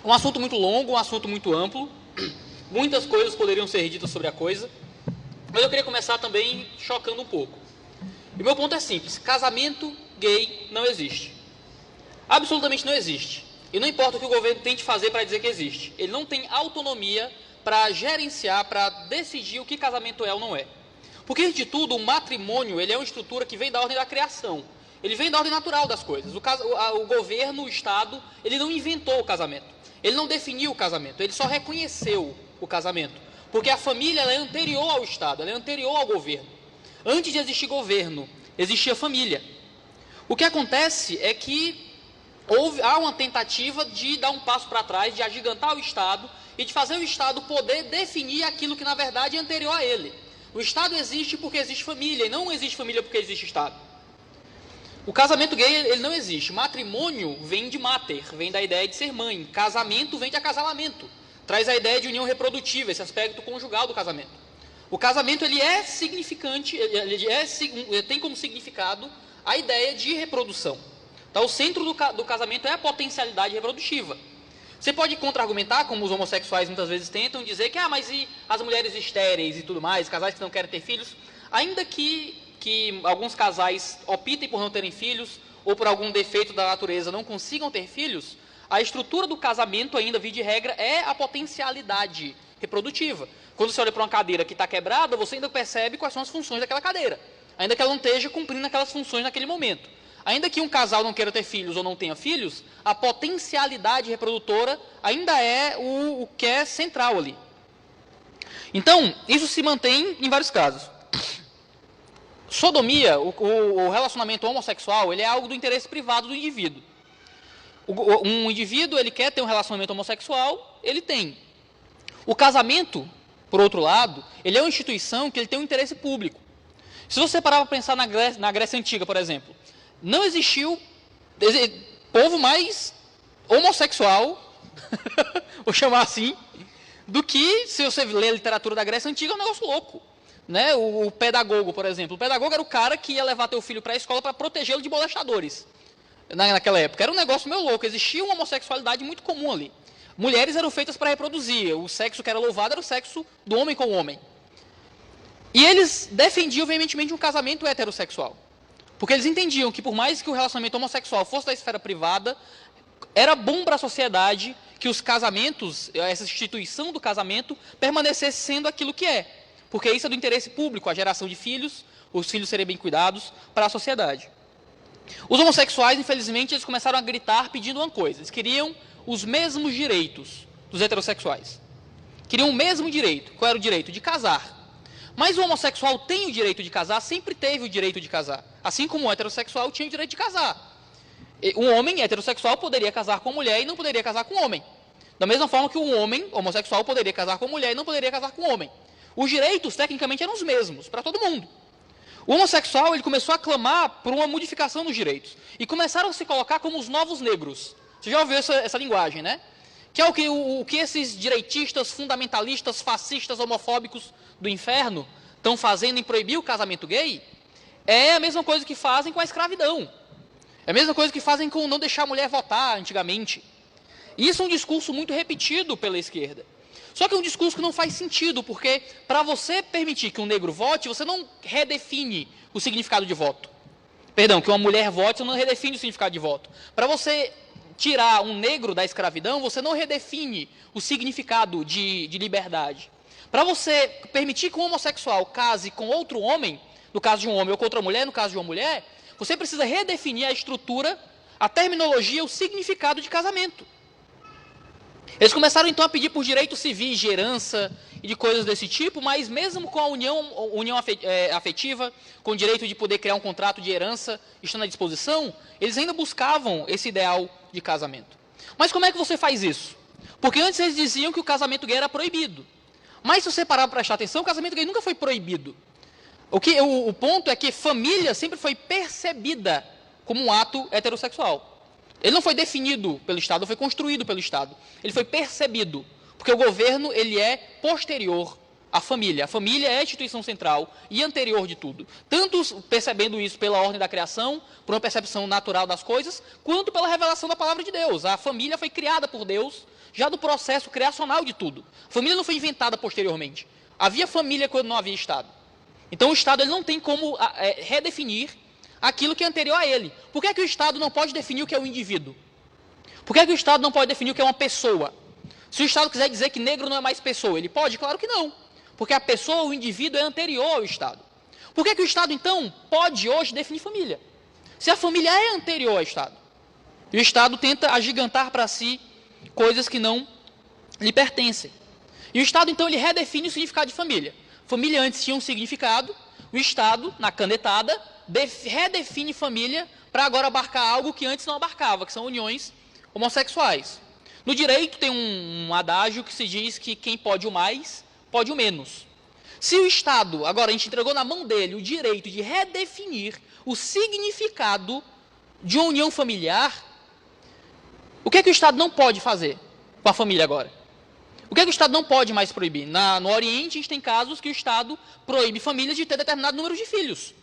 É um assunto muito longo, um assunto muito amplo, muitas coisas poderiam ser ditas sobre a coisa, mas eu queria começar também chocando um pouco. E meu ponto é simples: casamento gay não existe. Absolutamente não existe. E não importa o que o governo tente fazer para dizer que existe. Ele não tem autonomia para gerenciar, para decidir o que casamento é ou não é. Porque, antes de tudo, o matrimônio ele é uma estrutura que vem da ordem da criação. Ele vem da ordem natural das coisas. O governo, o Estado, ele não inventou o casamento. Ele não definiu o casamento. Ele só reconheceu o casamento. Porque a família ela é anterior ao Estado, ela é anterior ao governo. Antes de existir governo, existia família. O que acontece é que há uma tentativa de dar um passo para trás, de agigantar o Estado e de fazer o Estado poder definir aquilo que na verdade é anterior a ele. O Estado existe porque existe família, e não existe família porque existe Estado. O casamento gay ele não existe. Matrimônio vem de mater, vem da ideia de ser mãe. Casamento vem de acasalamento, traz a ideia de união reprodutiva, esse aspecto conjugal do casamento. O casamento ele é significante, ele tem como significado a ideia de reprodução. Então, o centro do casamento é a potencialidade reprodutiva. Você pode contra-argumentar, como os homossexuais muitas vezes tentam, dizer que, mas e as mulheres estéreis e tudo mais, casais que não querem ter filhos? Ainda que alguns casais optem por não terem filhos, ou por algum defeito da natureza não consigam ter filhos, a estrutura do casamento ainda, via de regra, é a potencialidade reprodutiva. Quando você olha para uma cadeira que está quebrada, você ainda percebe quais são as funções daquela cadeira, ainda que ela não esteja cumprindo aquelas funções naquele momento. Ainda que um casal não queira ter filhos ou não tenha filhos, a potencialidade reprodutora ainda é o que é central ali. Então, isso se mantém em vários casos. Sodomia, o relacionamento homossexual, ele é algo do interesse privado do indivíduo. Um indivíduo, ele quer ter um relacionamento homossexual, ele tem. O casamento, por outro lado, ele é uma instituição que ele tem um interesse público. Se você parar para pensar na Grécia Antiga, por exemplo, não existiu povo mais homossexual, vou chamar assim, do que, se você ler a literatura da Grécia Antiga, é um negócio louco. Né? O pedagogo, por exemplo. O pedagogo era o cara que ia levar teu filho para a escola para protegê-lo de molestadores. Naquela época. Era um negócio meio louco. Existia uma homossexualidade muito comum ali. Mulheres eram feitas para reproduzir. O sexo que era louvado era o sexo do homem com o homem. E eles defendiam veementemente um casamento heterossexual. Porque eles entendiam que, por mais que o relacionamento homossexual fosse da esfera privada, era bom para a sociedade que os casamentos, essa instituição do casamento, permanecesse sendo aquilo que é. Porque isso é do interesse público, a geração de filhos, os filhos serem bem cuidados para a sociedade. Os homossexuais, infelizmente, eles começaram a gritar pedindo uma coisa. Eles queriam os mesmos direitos dos heterossexuais. Queriam o mesmo direito. Qual era o direito? De casar. Mas o homossexual tem o direito de casar, sempre teve o direito de casar. Assim como o heterossexual tinha o direito de casar. Um homem heterossexual poderia casar com mulher e não poderia casar com homem. Da mesma forma que um homem homossexual poderia casar com mulher e não poderia casar com homem. Os direitos, tecnicamente, eram os mesmos, para todo mundo. O homossexual ele começou a clamar por uma modificação dos direitos. E começaram a se colocar como os novos negros. Você já ouviu essa linguagem, né? Que é o que esses direitistas, fundamentalistas, fascistas, homofóbicos do inferno estão fazendo em proibir o casamento gay. É a mesma coisa que fazem com a escravidão. É a mesma coisa que fazem com não deixar a mulher votar antigamente. E isso é um discurso muito repetido pela esquerda. Só que é um discurso que não faz sentido, porque para você permitir que um negro vote, você não redefine o significado de voto. Perdão, que uma mulher vote, você não redefine o significado de voto. Para você tirar um negro da escravidão, você não redefine o significado de liberdade. Para você permitir que um homossexual case com outro homem, no caso de um homem, ou com outra mulher, no caso de uma mulher, você precisa redefinir a estrutura, a terminologia, o significado de casamento. Eles começaram então a pedir por direitos civis, de herança e de coisas desse tipo, mas mesmo com a união afetiva, com o direito de poder criar um contrato de herança, estando à disposição, eles ainda buscavam esse ideal de casamento. Mas como é que você faz isso? Porque antes eles diziam que o casamento gay era proibido. Mas se você parar para prestar atenção, o casamento gay nunca foi proibido. O ponto é que família sempre foi percebida como um ato heterossexual. Ele não foi definido pelo Estado, não foi construído pelo Estado. Ele foi percebido, porque o governo ele é posterior a família. A família é a instituição central e anterior de tudo. Tanto percebendo isso pela ordem da criação, por uma percepção natural das coisas, quanto pela revelação da palavra de Deus. A família foi criada por Deus já do processo criacional de tudo. A família não foi inventada posteriormente. Havia família quando não havia Estado. Então o Estado ele não tem como redefinir aquilo que é anterior a ele. Por que é que o Estado não pode definir o que é um indivíduo? Por que é que o Estado não pode definir o que é uma pessoa? Se o Estado quiser dizer que negro não é mais pessoa, ele pode? Claro que não. Porque a pessoa, o indivíduo, é anterior ao Estado. Por que que o Estado, então, pode hoje definir família? Se a família é anterior ao Estado. E o Estado tenta agigantar para si coisas que não lhe pertencem. E o Estado, então, ele redefine o significado de família. Família antes tinha um significado, o Estado, na canetada, redefine família para agora abarcar algo que antes não abarcava, que são uniões homossexuais. No direito tem um adágio que se diz que quem pode o mais, pode o menos. Se o Estado, agora a gente entregou na mão dele o direito de redefinir o significado de uma união familiar, o que é que o Estado não pode fazer com a família agora? O que é que o Estado não pode mais proibir? No Oriente, a gente tem casos que o Estado proíbe famílias de ter determinado número de filhos.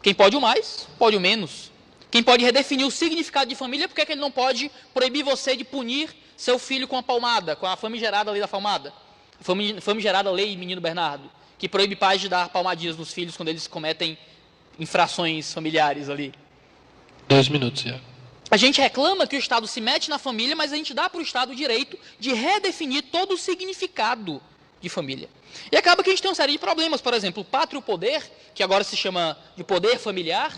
Quem pode o mais, pode o menos. Quem pode redefinir o significado de família, por que é que ele não pode proibir você de punir seu filho com a palmada, com a famigerada lei da palmada? A famigerada lei Menino Bernardo, que proíbe pais de dar palmadinhas nos filhos quando eles cometem infrações familiares ali. 2 minutos, já. A gente reclama que o Estado se mete na família, mas a gente dá para o Estado o direito de redefinir todo o significado de família. E acaba que a gente tem uma série de problemas. Por exemplo, o pátrio poder, que agora se chama de poder familiar,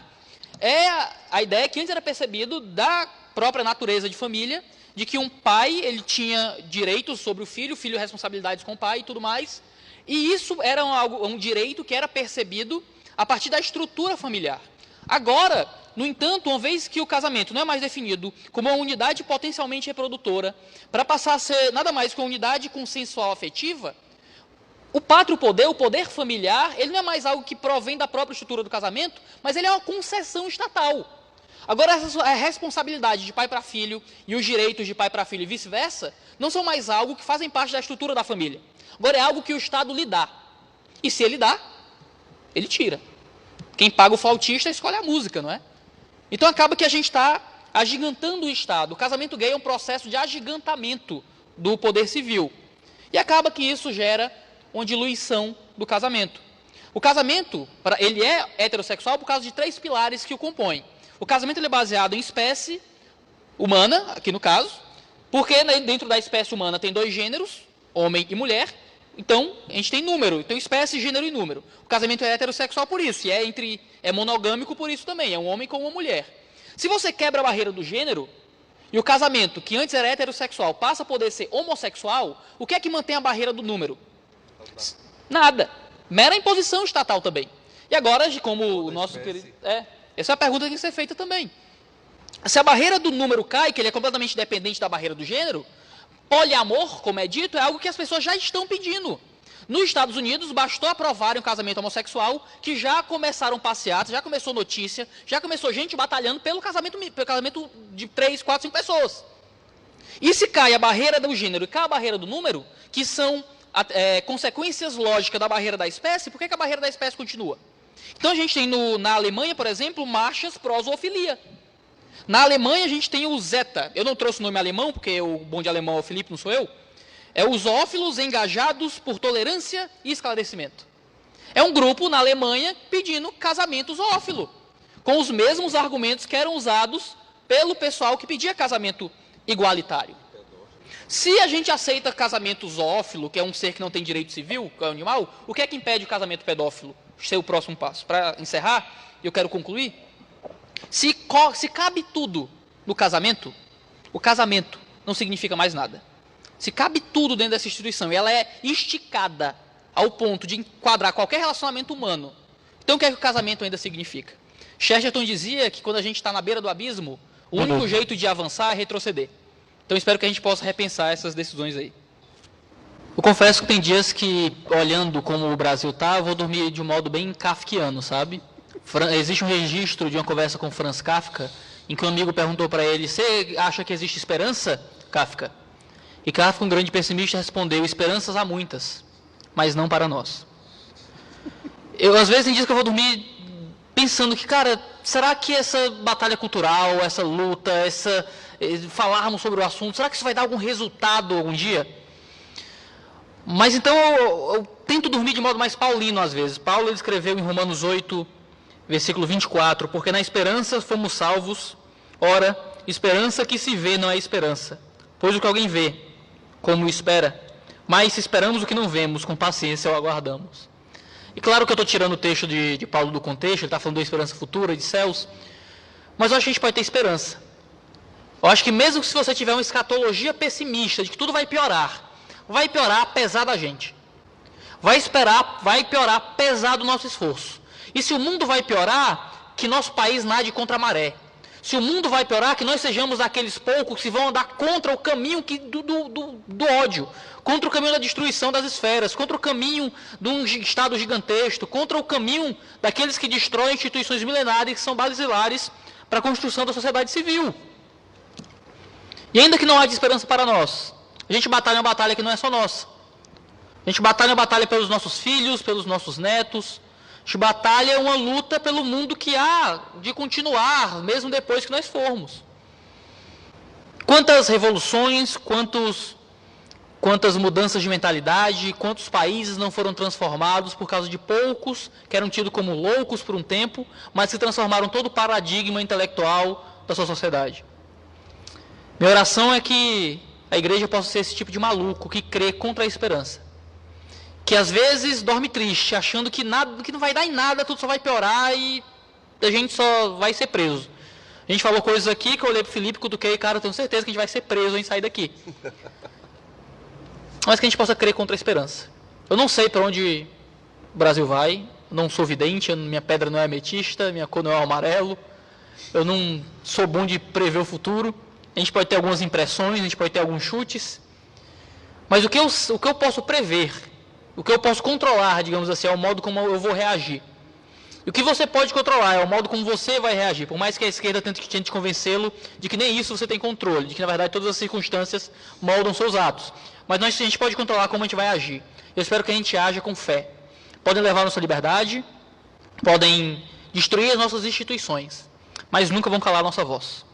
é a ideia que antes era percebido da própria natureza de família, de que um pai ele tinha direitos sobre o filho responsabilidades com o pai e tudo mais. E isso era um direito que era percebido a partir da estrutura familiar. Agora, no entanto, uma vez que o casamento não é mais definido como uma unidade potencialmente reprodutora, para passar a ser nada mais que uma unidade consensual afetiva, o pátrio poder, o poder familiar, ele não é mais algo que provém da própria estrutura do casamento, mas ele é uma concessão estatal. Agora, a responsabilidade de pai para filho e os direitos de pai para filho e vice-versa não são mais algo que fazem parte da estrutura da família. Agora, é algo que o Estado lhe dá. E se ele dá, ele tira. Quem paga o flautista escolhe a música, não é? Então, acaba que a gente está agigantando o Estado. O casamento gay é um processo de agigantamento do poder civil. E acaba que isso gera uma diluição do casamento. O casamento, ele é heterossexual por causa de 3 pilares que o compõem. O casamento ele é baseado em espécie humana, aqui no caso, porque dentro da espécie humana tem 2 gêneros, homem e mulher, então a gente tem número, então espécie, gênero e número. O casamento é heterossexual por isso, e é monogâmico por isso também, é um homem com uma mulher. Se você quebra a barreira do gênero, e o casamento, que antes era heterossexual, passa a poder ser homossexual, o que é que mantém a barreira do número? Nada. Mera imposição estatal também. E agora, como o nosso querido... essa é a pergunta que tem que ser feita também. Se a barreira do número cai, que ele é completamente dependente da barreira do gênero, poliamor, como é dito, é algo que as pessoas já estão pedindo. Nos Estados Unidos, bastou aprovarem um casamento homossexual, que já começaram passeatas, já começou notícia, já começou gente batalhando pelo casamento de 3, 4, 5 pessoas. E se cai a barreira do gênero e cai a barreira do número, que são consequências lógicas da barreira da espécie, por que a barreira da espécie continua? Então a gente tem na Alemanha, por exemplo, marchas pró-zoofilia. Na Alemanha a gente tem o Zeta, eu não trouxe o nome alemão, porque o bom de alemão é o Felipe, não sou eu, é os zoófilos engajados por tolerância e esclarecimento. É um grupo na Alemanha pedindo casamento zoófilo, com os mesmos argumentos que eram usados pelo pessoal que pedia casamento igualitário. Se a gente aceita casamento zoófilo, que é um ser que não tem direito civil, que é um animal, o que é que impede o casamento pedófilo ser o próximo passo? Para encerrar, eu quero concluir. Se cabe tudo no casamento, o casamento não significa mais nada. Se cabe tudo dentro dessa instituição e ela é esticada ao ponto de enquadrar qualquer relacionamento humano, então o que é que o casamento ainda significa? Chesterton dizia que quando a gente está na beira do abismo, o único jeito de avançar é retroceder. Então espero que a gente possa repensar essas decisões aí. Eu confesso que tem dias que, olhando como o Brasil está, eu vou dormir de um modo bem kafkiano, sabe? Existe um registro de uma conversa com Franz Kafka, em que um amigo perguntou para ele: você acha que existe esperança, Kafka? E Kafka, um grande pessimista, respondeu: esperanças há muitas, mas não para nós. Eu, às vezes, tem dias que eu vou dormir pensando que, cara, será que essa batalha cultural, essa luta, falarmos sobre o assunto, será que isso vai dar algum resultado algum dia? Mas então eu tento dormir de modo mais paulino às vezes. Paulo ele escreveu em Romanos 8, versículo 24, porque na esperança fomos salvos. Ora, esperança que se vê não é esperança, pois o que alguém vê, como espera, mas se esperamos o que não vemos, com paciência o aguardamos. E claro que eu estou tirando o texto de Paulo do contexto, ele está falando da esperança futura, de céus, mas eu acho que a gente pode ter esperança. Eu acho que mesmo que se você tiver uma escatologia pessimista, de que tudo vai piorar apesar da gente. Vai piorar apesar do nosso esforço. E se o mundo vai piorar, que nosso país nade contra a maré. Se o mundo vai piorar, que nós sejamos aqueles poucos que vão andar contra o caminho do ódio, contra o caminho da destruição das esferas, contra o caminho de um Estado gigantesco, contra o caminho daqueles que destroem instituições milenares que são basilares para a construção da sociedade civil. E ainda que não haja esperança para nós, a gente batalha uma batalha que não é só nossa. A gente batalha uma batalha pelos nossos filhos, pelos nossos netos. A gente batalha uma luta pelo mundo que há de continuar, mesmo depois que nós formos. Quantas revoluções, quantas mudanças de mentalidade, quantos países não foram transformados por causa de poucos que eram tidos como loucos por um tempo, mas que transformaram todo o paradigma intelectual da sua sociedade. Minha oração é que a igreja possa ser esse tipo de maluco que crê contra a esperança. Que às vezes dorme triste, achando que não vai dar em nada, tudo só vai piorar e a gente só vai ser preso. A gente falou coisas aqui que eu olhei pro Felipe, cutuquei, cara, eu tenho certeza que a gente vai ser preso em sair daqui. Mas que a gente possa crer contra a esperança. Eu não sei para onde o Brasil vai, eu não sou vidente, minha pedra não é ametista, minha cor não é amarelo, eu não sou bom de prever o futuro. A gente pode ter algumas impressões, a gente pode ter alguns chutes, mas o que eu posso prever, o que eu posso controlar, digamos assim, é o modo como eu vou reagir. E o que você pode controlar é o modo como você vai reagir, por mais que a esquerda tente convencê-lo de que nem isso você tem controle, de que na verdade todas as circunstâncias moldam seus atos. Mas a gente pode controlar como a gente vai agir. Eu espero que a gente haja com fé. Podem levar a nossa liberdade, podem destruir as nossas instituições, mas nunca vão calar a nossa voz.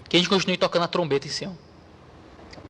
Que a gente continue tocando a trombeta em Sião.